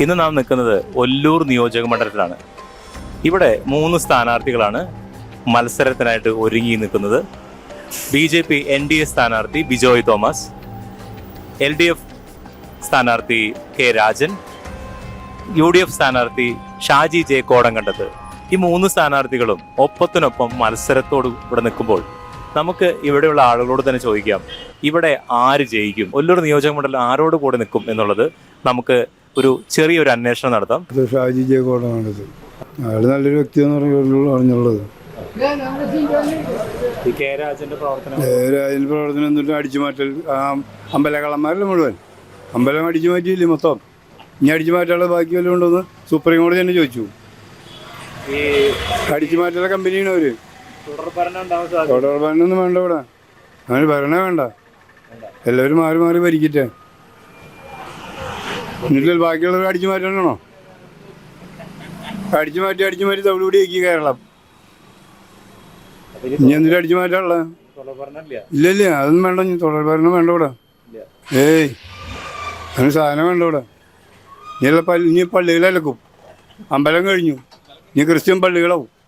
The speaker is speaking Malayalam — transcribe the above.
ഇന്ന് നാം നിൽക്കുന്നത് ഒല്ലൂർ നിയോജക മണ്ഡലത്തിലാണ്. ഇവിടെ 3 സ്ഥാനാർത്ഥികളാണ് മത്സരത്തിനായിട്ട് ഒരുങ്ങി നിൽക്കുന്നത്. BJP NDA സ്ഥാനാർത്ഥി ബിജോയ് തോമസ്, LDF സ്ഥാനാർത്ഥി കെ രാജൻ, UDF സ്ഥാനാർത്ഥി ഷാജി ജെ കോടങ്കണ്ടത്ത്. ഈ 3 സ്ഥാനാർത്ഥികളും ഒപ്പത്തിനൊപ്പം മത്സരത്തോട് ഇവിടെ നിൽക്കുമ്പോൾ നമുക്ക് ഇവിടെയുള്ള ആളുകളോട് തന്നെ ചോദിക്കാം, ഇവിടെ ആര് ജയിക്കും, ഒല്ലൂർ നിയോജക മണ്ഡലം ആരോട് കൂടെ നിൽക്കും എന്നുള്ളത് നമുക്ക് ഒരു ചെറിയൊരു അന്വേഷണം നടത്താം. ഷാജി ജെ കോടങ്കണ്ടത്ത് അയാൾ നല്ലൊരു വ്യക്തിയെന്ന് പറഞ്ഞുള്ളത്. രാജന്റെ പ്രവർത്തനം എന്നിട്ട് അടിച്ചു മാറ്റൽ, അമ്പലക്കള്ളന്മാരല്ലേ മുഴുവൻ അമ്പലം അടിച്ചു മാറ്റിയില്ലേ മൊത്തം. ഇനി അടിച്ചു മാറ്റാനുള്ള ബാക്കി വല്ലതും ഉണ്ടോന്ന് സുപ്രീം കോടതി തന്നെ ചോദിച്ചു. ഈ അടിച്ചു മാറ്റുള്ള കമ്പനിയാണ് അവര്. തുടർ ഭരണമൊന്നും വേണ്ട ഇവിടെ, അങ്ങനെ ഭരണേ വേണ്ട. എല്ലാവരും മാറി മാറി ഭരിക്കട്ടെ. എന്നിട്ട് ബാക്കിയുള്ളവർ അടിച്ചു മാറ്റാനാണോ? അടിച്ചു മാറ്റി തവിടുകൂടി ആക്കി കേരളം. ഇനി എന്തിനും അടിച്ചു മാറ്റാനുള്ള? ഇല്ല അതൊന്നും വേണ്ട. ഇനി തുടർ ഭരണം വേണ്ട ഇവിടെ. ഏയ് അങ്ങനെ സാധനം വേണ്ട ഇവിടെ. ഇനി പള്ളികളലക്കും. അമ്പലം കഴിഞ്ഞു, ഇനി ക്രിസ്ത്യൻ പള്ളികളാവും.